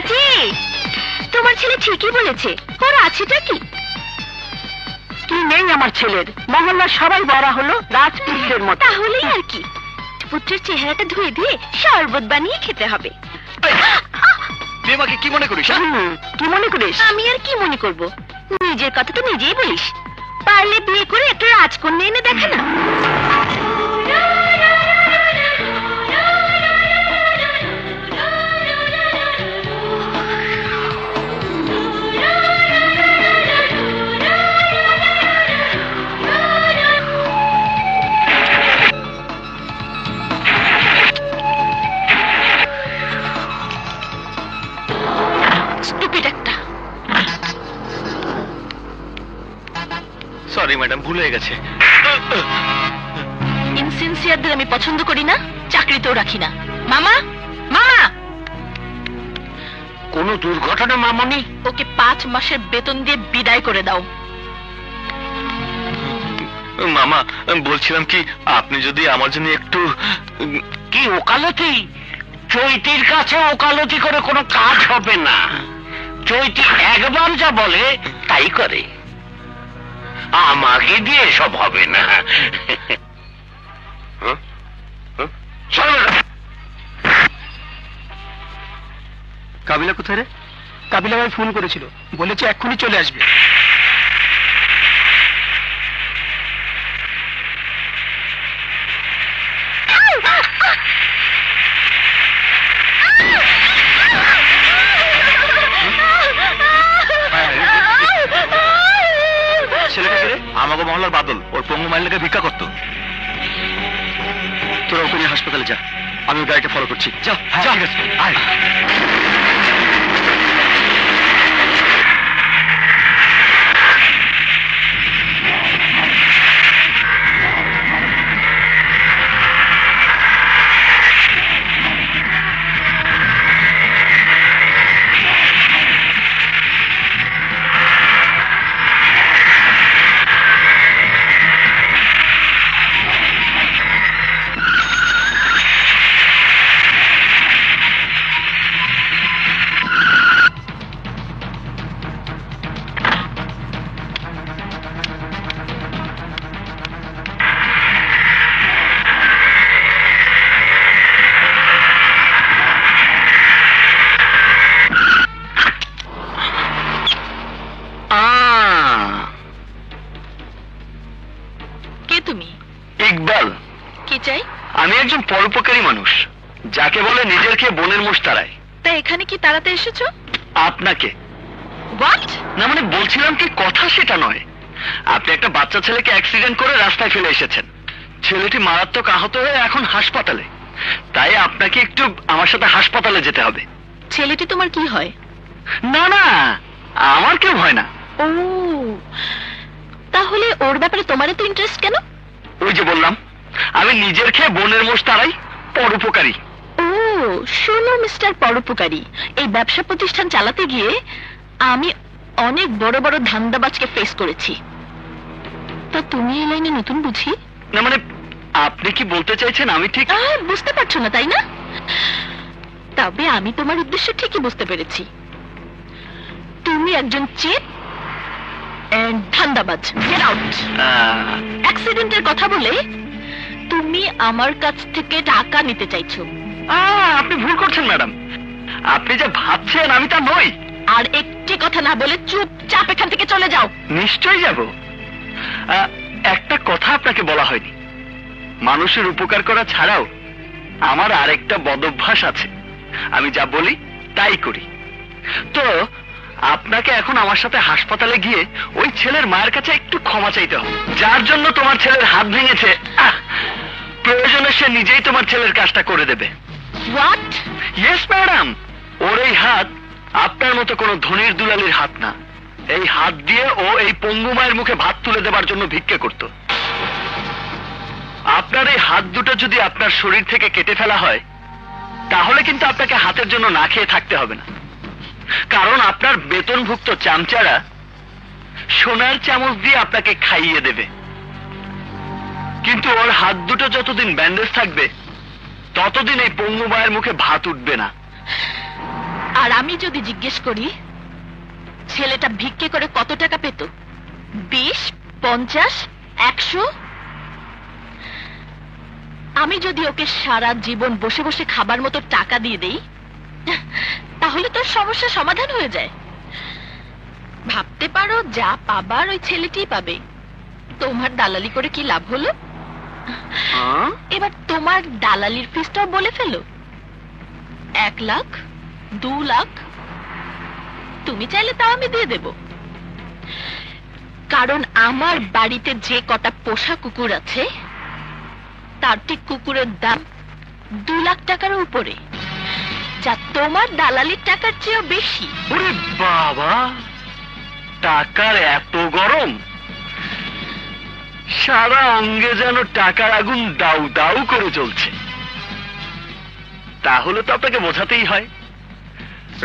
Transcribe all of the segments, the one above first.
চাচি, তোমার ছেলে ঠিকই বলেছে, ওর আছেটা কি? কি নেই আমার ছেলের? মহল্লার সবাই বড় হলো রাজপুত্রের মতো। তাহলেই আর কি, পুত্রের চেহারাটা ধুয়ে দিয়ে শরবত বানিয়ে খেতে হবে। তুই আমাকে কি মনে করিস? কি মনে করিস? আমি আর কি মনে করব, নিজের কথা তো নিজেই বলিস। পারলে বিয়ে করে একটা রাজকন্যা এনে দেখা না। সরি ম্যাডাম, ভুল হয়ে গেছে। ইনসিনসিয়ারদের আমি পছন্দ করি না, চাকরিতেও রাখি না। মামা, মামা! কোন দুর্ঘটনা মামনি? ওকে 5 মাসের বেতন দিয়ে বিদায় করে দাও। মামা, বলছিলাম কি, আপনি যদি আমার জন্য একটু... কি ওকালতি? চৈতির কাছে ওকালতি করে কোনো কাজ হবে না। চৈতি একবার যা বলে তাই করে, আমাকে দিয়ে সব হবে না। কাবিলা কোথায় রে? কাবিলা ভাই ফোন করেছিল, বলেছে এক্ষুনি চলে আসবে। ছেলেটাকে রে? আমাকে মহল্লার বাদল, ওর পঙ্গু মাইল লেগে ভিক্ষা করতো। তোরা ওখানে হাসপাতালে যা, আমি গাড়িটা ফলো করছি। যা। ঠিক আছে, আয়। আমি একজন পরোপকারী মানুষ, যাকে বলে নিজের খেয়ে বোনের মোষ তাড়ায়। তা এখানে কি তাড়াতে এসেছো? আপনাকে। হোয়াট? না মানে বলছিলাম কি, কথা সেটা নয়। আপনি একটা বাচ্চা ছেলেকে অ্যাক্সিডেন্ট করে রাস্তায় ফেলে এসেছেন। ছেলেটি মারাত্মক আহত হয়ে এখন হাসপাতালে। তাই আপনাকে একটু আমার সাথে হাসপাতালে যেতে হবে। ছেলেটি তোমার কি হয়? না না, আমার কেউ হয় না। ও, তাহলে ওর ব্যাপারে তোমার এত ইন্টারেস্ট কেন? ওই যে বললাম, আমি নিজের খেয়ে বোনের মোষ তাড়াই, পরোপকারী। ও শোনো মিস্টার পরোপকারী, এই ব্যবসা প্রতিষ্ঠান চালাতে গিয়ে আমি অনেক বড় বড় ধান্দাবাজকে ফেস করেছি। তো তুমি এই লাইনে নতুন বুঝি? না মানে আপনি কি বলতে চাইছেন আমি ঠিক বুঝতে পারছো না, তাই না? তবে আমি তোমার উদ্দেশ্য ঠিকই বুঝতে পেরেছি। তুমি একজন চিট এন্ড ধান্দাবাজ। Get out. অ্যাক্সিডেন্টের কথা বলে তুমি আমার কাছ থেকে টাকা নিতে চাইছো। আপনি ভুল করছেন ম্যাডাম, আপনি যা ভাবছেন আমি তা নই। আর একটি কথা না বলে চুপচাপ এখান থেকে চলে যাও। নিশ্চয়ই যাব। একটা কথা আপনাকে বলা হয়নি, মানুষের উপকার করা ছাড়াও আমার আরেকটা বদভ্যাস আছে। আমি যা বলি তাই করি। তো আপনাকে এখন আমার সাথে হাসপাতালে গিয়ে ওই ছেলের মায়ের কাছে একটু ক্ষমা চাইতে হবে, যার জন্য তোমার ছেলের হাত ভেঙেছে। প্রয়োজনে সে নিজেই তোমার ছেলের কাজটা করে দেবে। হোয়াট? ইয়েস ম্যাডাম, ওর এই হাত আপনার মতো কোনো ধনির দুলালির হাত না। এই হাত দিয়ে ও এই পঙ্গু মায়ের মুখে ভাত তুলে দেবার জন্য ভিক্ষা করত। আপনার এই হাত দুটো যদি আপনার শরীর থেকে কেটে ফেলা হয়, তাহলে কিন্তু আপনাকে হাতের জন্য না খেয়ে থাকতে হবে না। কারণ আপনার বেতনভুক্ত চামচারা সোনার চামচ দিয়ে আপনাকে খাইয়ে দেবে। কিন্তু ওর হাত দুটো যতদিন ব্যান্ডেজ থাকবে, ততদিন এই পঙ্গু মায়ের মুখে ভাত উঠবে না। আর আমি যদি জিজ্ঞেস করি ছেলেটা ভিক্ষে করে কত টাকা পেত, 20, 50, 100? আমি যদি ওকে সারা জীবন বসে বসে খাবার মতো টাকা দিয়ে দেই, তাহলে তোর সমস্যা সমাধান হয়ে যায়। ভাবতে পারো যা পাবার ওই ছেলেটিই পাবে। তোমার দালালি করে কি লাভ হলো? এবার তোমার দালালির ফিসটাও বলে ফেলো। 1 লাখ, 2 লাখ, তুমি চাইলে তাও আমি দিয়ে দেব। কারণ আমার বাড়িতে যে কটা পোষা কুকুর আছে তার ঠিক কুকুরের দাম 2 লাখ টাকার উপরে, যা তোমার দালালির টাকার চেয়েও বেশি। ওরে বাবা, টাকার এত গরম, সারা অঙ্গে যেন টাকার আগুন দাউ দাউ করে চলছে। তাহলে তো আপনাকে বোঝাতেই হয়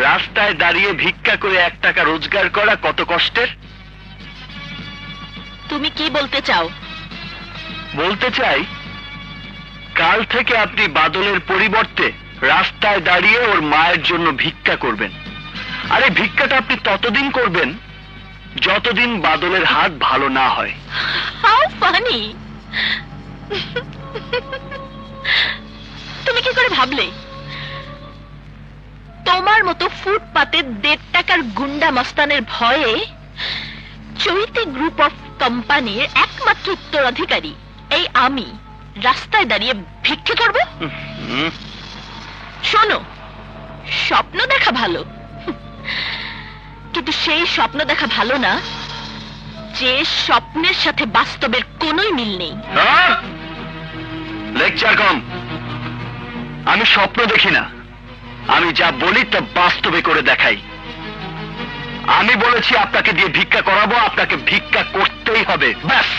রাস্তায় দাঁড়িয়ে ভিক্ষা করে 1 টাকা রোজগার করা কত কষ্টের। তুমি কি বলতে চাও? বলতে চাই, কাল থেকে আপনি বাদলের পরিবর্তে রাস্তায় দাঁড়িয়ে ওর মায়ের জন্য ভিক্ষা করবেন। আরে ভিক্ষাটা আপনি ততদিন করবেন যতদিন বাদলের হাত ভালো না হয়। How funny! তুমি কি করে ভাবলে তোমার মতো ফুটপাতে 1.5 টাকার গুন্ডা মস্তানের ভয়ে চৈতি গ্রুপ অফ কোম্পানির একমাত্র উত্তরাধিকারী এই আমি রাস্তায় দাঁড়িয়ে ভিক্ষে করব? শোনো, স্বপ্ন দেখা ভালো, কিন্তু সেই স্বপ্ন দেখা ভালো না যে স্বপ্নের সাথে বাস্তবের কোনোই মিল নেই। লেকচার কম। আমি স্বপ্ন দেখি না, আমি যা বলি তা বাস্তবে করে দেখাই। আমি বলেছি আপনাকে দিয়ে ভিক্ষা করাবো, আপনাকে ভিক্ষা করতেই হবে, ব্যাস।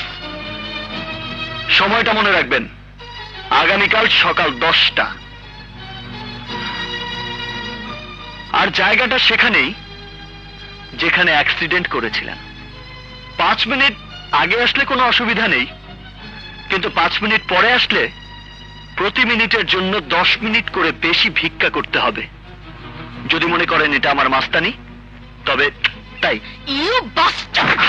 সময়টা মনে রাখবেন, আগামীকাল সকাল 10টা। আর জায়গাটা সেখানেই যেখানে অ্যাক্সিডেন্ট করেছিলেন। 5 মিনিট আগে আসলে কোনো অসুবিধা নেই, কিন্তু 5 মিনিট পরে আসলে প্রতি মিনিটের জন্য 10 মিনিট করে বেশি ভিক্ষা করতে হবে। যদি মনে করেন এটা আমার মাস্তানি, তবে তাই। You bastard!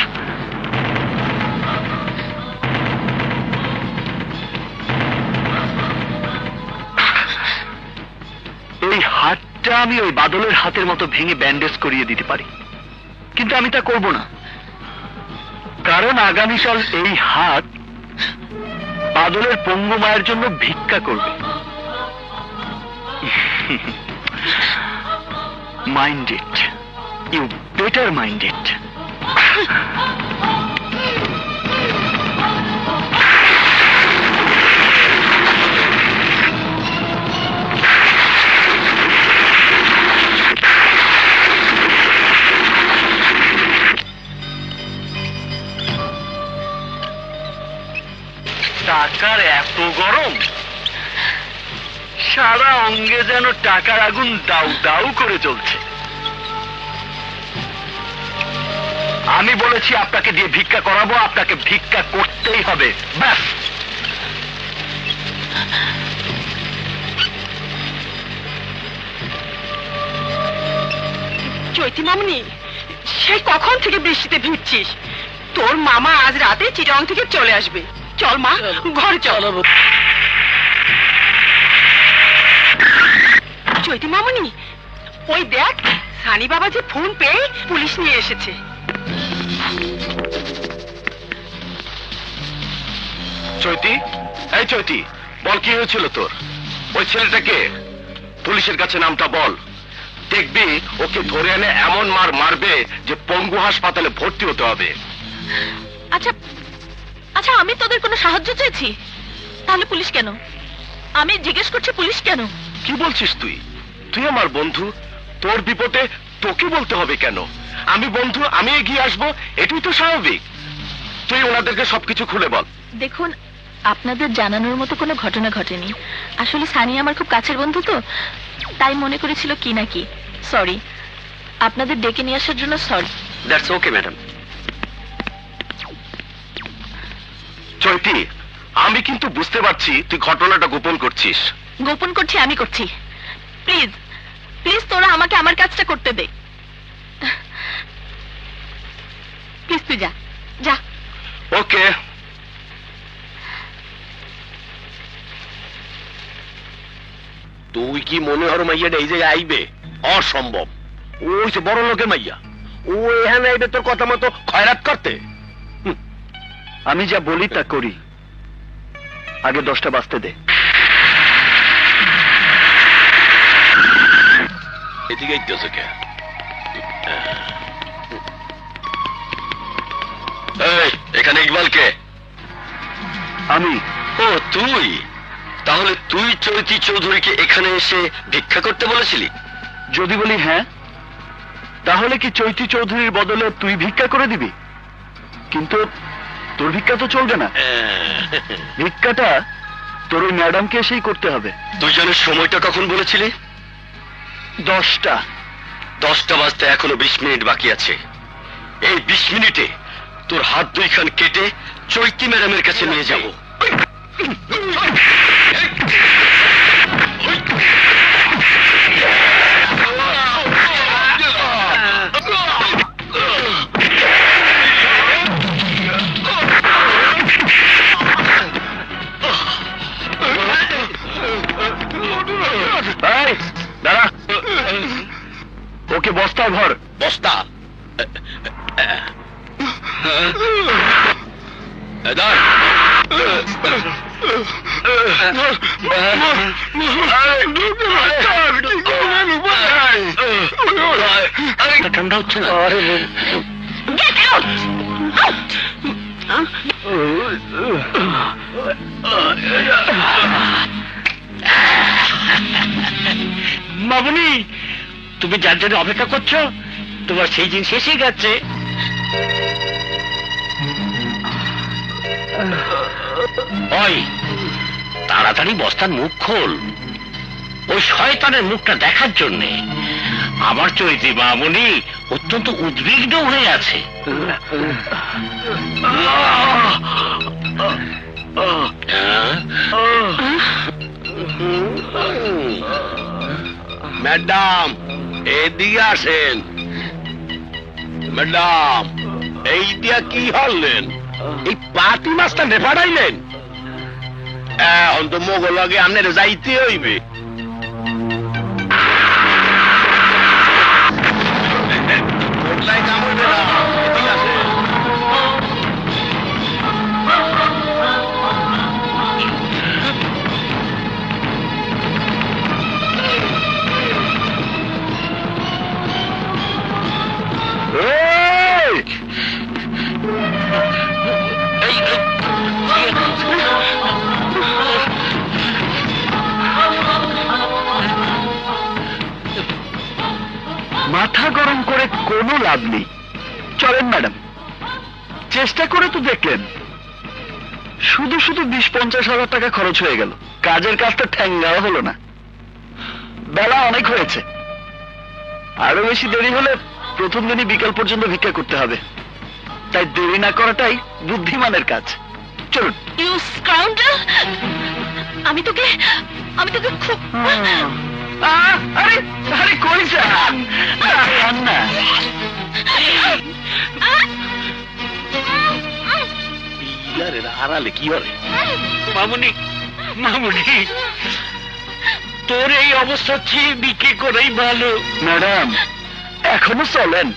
এই হাতটা আমি ওই বাদলের হাতের মতো ভেঙে ব্যান্ডেজ করিয়ে দিতে পারি, কিন্তু আমি তা করব না। কারণ আগামীকাল এই হাত বাদলের পঙ্গু মায়ের জন্য ভিক্ষা করবে। Mind it, you better mind it. টাকার এত গরম, সারা অঙ্গে যেন টাকার আগুন দাউ দাউ করে চলছে। আমি বলেছি আপনাকে দিয়ে ভিক্ষা করাবো, আপনাকে ভিক্ষা করতেই হবে, ব্যাস। চৈতি মামনি, সেই কখন থেকে বৃষ্টিতে ভিজছিস? তোর মামা আজ রাতে চিটাং থেকে চলে আসবে। চল মা, ঘরে চল। চৈতি মামনি, ওই দেখ, সানি বাবা যে ফোন পেয়ে পুলিশ নিয়ে এসেছে। চৈতি, এই চৈতি, বল কি হয়েছিল তোর? ওই ছেলেটাকে পুলিশের কাছে নামটা বল, দেখবি ওকে ধরে এনে এমন মার মারবে যে পঙ্গু হাসপাতালে ভর্তি হতে হবে। আচ্ছা আচ্ছা, আমি তোদের কোনো সাহায্য চেয়েছি? তাহলে পুলিশ কেন? আমি জিজ্ঞেস করছি, পুলিশ কেন? কি বলছিস তুই? তুই আমার বন্ধু, তোর বিপদে তোকে বলতে হবে কেন? আমি বন্ধু, আমি এগিয়ে আসবো, এটাই তো স্বাভাবিক। তুই ওনাদেরকে সবকিছু খুলে বল। দেখুন, আপনাদের জানানোর মতো কোনো ঘটনা ঘটেনি। আসলে সানি আমার খুব কাছের বন্ধু, তো তাই মনে করেছিল কি নাকি। সরি, আপনাদের ডেকে নিয়ে আসার জন্য sorry. That's okay madam. Chaiti, আমি কিন্তু বুঝতে পারছি তুই ঘটনাটা গোপন করছিস। গোপন করছি আমি করছি। প্লিজ প্লিজ তোরা আমাকে আমার কাজটা করতে দে। প্লিজ তুই যা যা। ওকে। তুই কি মনে হর মাইয়াটা এই জায়গায় আইবে? অসম্ভব। ওই যে বড় লোকের মাইয়া, ও এখানে আইবে তোর কথা মতো খয়রাত করতে? আমি যা বলি তা করি, আগে 10টা বাজতে দে। এদিকে আইতেছে কে? এখানে ইকবাল কে? আমি। ও তুই? তাহলে তুই চৈতি চৌধুরীকে এখানে এসে ভিক্ষা করতে বলেছিলি? যদি বলি হ্যাঁ, তাহলে কি চৈতি চৌধুরীর বদলে তুই ভিক্ষা করে দিবি? কিন্তু তোর ভিক্ষা তো চলবে না, ভিক্ষাটা তোর ওই ম্যাডামকে এসেই করতে হবে। তুই জানিস সময়টা কখন বলেছিলি? 10টা। 10টা বাজতে এখনো 20 মিনিট বাকি আছে। এই 20 মিনিটে তোর হাত দুইখান কেটে চৈতি ম্যাডামের কাছে নিয়ে যাব। দাঁড়া, ওকে বস্তায় ভর। বস্তা? ঠান্ডা হচ্ছে না? মামুনি, তুমি যার জন্য অপেক্ষা করছো, তোমার সেই দিন শেষ হয়ে গেছে। ওই তাড়াতাড়ি বস্তার মুখ খোল, ওই শয়তানের মুখটা দেখার জন্য। আমার চৈতি মামুনি অত্যন্ত উদ্বিগ্ন হয়ে আছে। ম্যাডাম এদিকে আসেন। ম্যাডাম এই দিয়া কি হলেন? এই পাতি মাছটা নেফাড়াইলেন? এখন তো মোগল আগে আপনার যাইতে হইবে। মাথা গরম করে কোনো লাভ নেই। চলেন ম্যাডাম, চেষ্টা করে তো দেখলেন, শুধু শুধু 20-50 হাজার টাকা খরচ হয়ে গেল, কাজের কাজটা ঠ্যাঙ্গাও হলো না। বেলা অনেক হয়েছে, আরো বেশি দেরি হলে প্রথম দিনই বিকাল পর্যন্ত ভিক্ষা করতে হবে। তাই দেরি না করাটাই বুদ্ধিমানের কাজ। চলুন। ইউ স্কাউন্ডার, আমি তোকে খুব... আরে আরে কই যান না? আড়ালে কি হবে? মামুনি, মামুনি, তোর এই অবস্থা চেয়ে বিক্রি করেই ভালো। ম্যাডাম এখনো চলেন,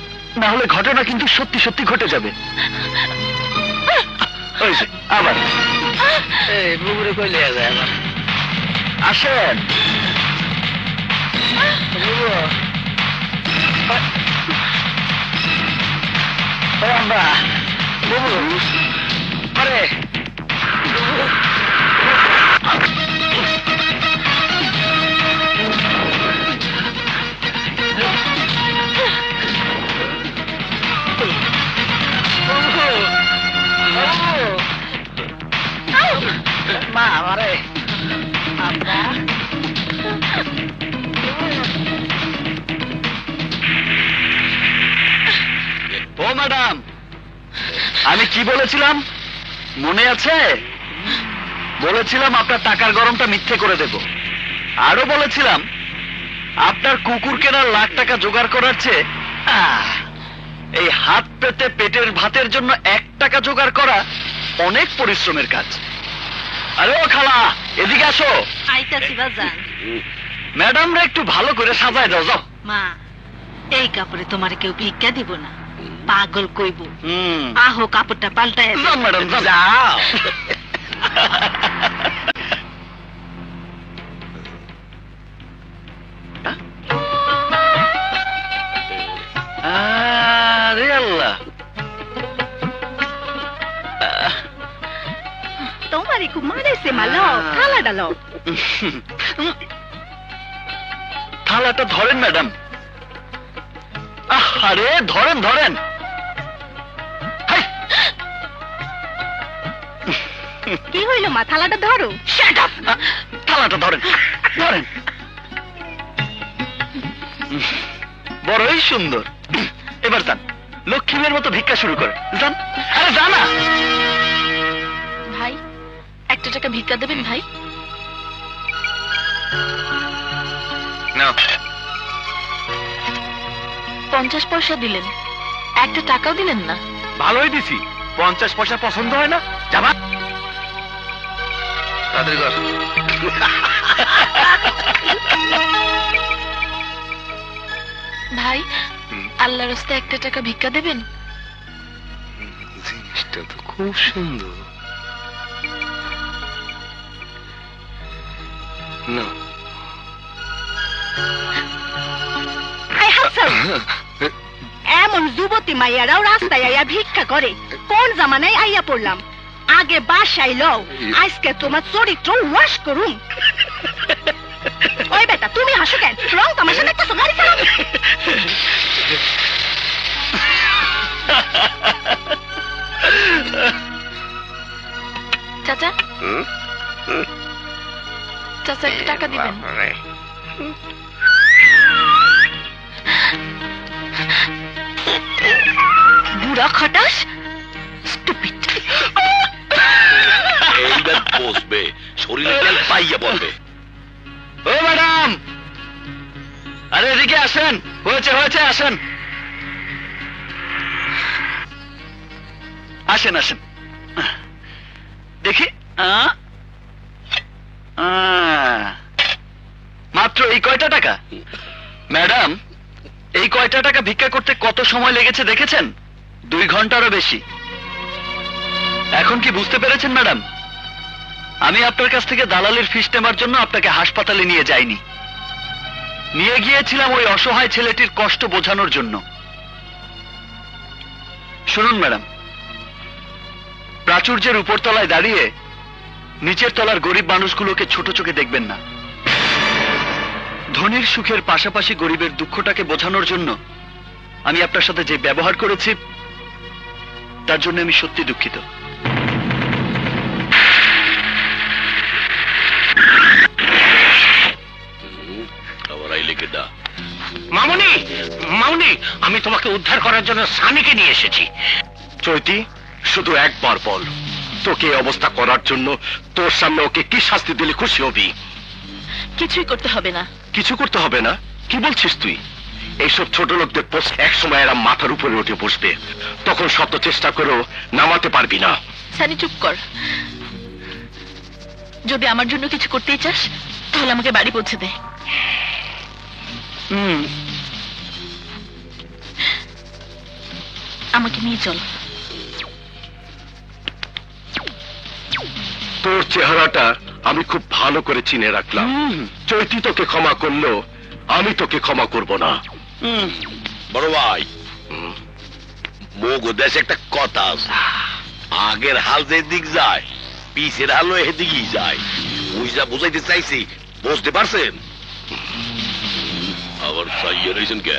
না হলে ঘটনা কিন্তু সত্যি সত্যি ঘটে যাবে। আবার আসেন। আরে মা আরে ও ম্যাডাম, আমি কি বলেছিলাম মনে আছে? বলেছিলাম আপনার টাকার গরমটা মিথ্যে করে দেব। আরো বলেছিলাম আপনার কুকুর কেনার লাখ টাকা জোগাড় করার চেয়ে এই হাত পেতে পেটের ভাতের জন্য 1 টাকা জোগাড় করা অনেক পরিশ্রমের কাজ। আরে ও খালা, এদিকে আসো। আইতাছি বাজান। ম্যাডামরা একটু ভালো করে সাজায় দাও, যাও। মা, এই কাপড়ে তোমার কেউ ভিক্ষা দিব না, পাগল কইব। আহো কাপড়টা পাল্টায় যাও ম্যাডাম, যাও। আরে আল্লাহ, তোমারই খুব মারেছে মালো, থালা ডালো। থালাটা ধরেন ম্যাডাম। আরে ধরেন ধরেন। হাই! কি হইল মা, থালাটা ধরো। থালাটা ধরেন ধরেন। বড়ই সুন্দর। এবার যান, লক্ষ্মীমের মতো ভিক্ষা শুরু করেন। যান, আরে জানা ভাই, 1 টাকা ভিক্ষা দেবেন ভাই? না, 50 পয়সা দিলেন, 1 টাকাও দিলেন না। ভালোই দিছি। 50 পয়সা পছন্দ হয় না? যাবা তাড়াতাড়ি কর। ভাই, আল্লাহর রাস্তায় 1 টাকা ভিক্ষা দেবেন? জিনিসটা তো খুব সুন্দর। না, এমন যুবতী মাইয়ারাও রাস্তায় আইয়া ভিক্ষা করে, কোন জামানায় আইয়া পড়লাম? আগে বাসায় লও, আজকে তোমার চরিত্র ওয়াশ করুম। ওই বেটা, তুমি হাসো কেন? রং তামাশা দেখতেছো, গাড়ি চালাও। চাচা, চাচা 1 টাকা দিবেন? বুড়া খটাস, স্টুপিড। এইবার বসবে, শরীরে তেল পাইয়া বলবে। ও ম্যাডাম, আরে এদিকে আসেন। হয়েছে হয়েছে, আসেন আসেন আসেন। দেখি, মাত্র এই কয়টা টাকা? ম্যাডাম, এই কয়টা টাকা ভিক্ষা করতে কত সময় লেগেছে দেখেছেন? 2 ঘন্টারও বেশি। এখন কি বুঝতে পেরেছেন ম্যাডাম? আমি আপনার কাছ থেকে দালালির ফিস নেবার জন্য আপনাকে হাসপাতালে নিয়ে যাইনি, নিয়ে গিয়েছিলাম ওই অসহায় ছেলেটির কষ্ট বোঝানোর জন্য। শুনুন ম্যাডাম, প্রাচুর্যের উপরতলায় দাঁড়িয়ে নিচের তলার গরিব মানুষগুলোকে ছোট চোখে দেখবেন না। ধনীর সুখের পাশাপাশি গরিবের দুঃখটাকে বোঝানোর জন্য আমি আপনার সাথে যে ব্যবহার করেছি, তার জন্য আমি সত্যি দুঃখিত। মামুনি, মামুনি, আমি তোমাকে উদ্ধার করার জন্য সানিকে নিয়ে এসেছি। চৈতি, শুধু একবার বল, তোকে এই অবস্থা করার জন্য তোর সামনে ওকে কি শাস্তি দিলে খুশি হবি? কিছুই করতে হবে না। কিছু করতে হবে না? কি বলছিস তুই? এইসব ছোট লোকদের পোস্ট এক সময় এরা মাথার উপরে উঠে বসবে, তখন শত চেষ্টা করেও নামাতে পারবি না। সানি, চুপ কর। যদি আমার জন্য কিছু করতেই চাস, তাহলে আমাকে বাড়ি পৌঁছে দে। আমাকে নিয়ে চল। তোর চেহারাটা আমি খুব ভালো করে চিনে রাখলাম। চৈতি তোকে ক্ষমা করলো, আমি তোকে ক্ষমা করব না। বড় ভাই, মোগো দেশে একটা কথা আছে, আগের হাল যে দিক যায়, পিছের হালও এদিকেই যায়। বুঝা বুঝাইতে চাইছি, বুঝতে পারছেন? আবার চাইয়ে রয়েছেন কে?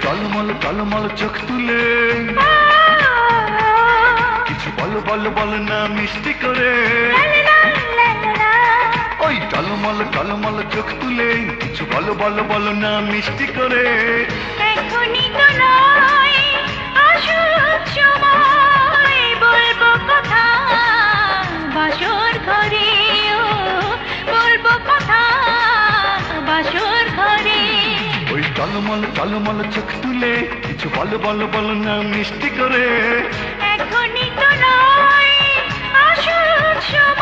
টলমল টলমল চোখ তুলে কিছু বল বল বল না মিষ্টি করে। টলমল টলমল চোখ তুলে কিছু বলো বলো বলো না মিষ্টি করে এখনই তো নয় আসুক সময় বলবো কথা বাসর ঘরে ও বলবো কথা বাসর ঘরে ওই টলমল টলমল চোখ তুলে কিছু বলো বলো বলো না মিষ্টি করে এখনই তো নয় আসুক সময়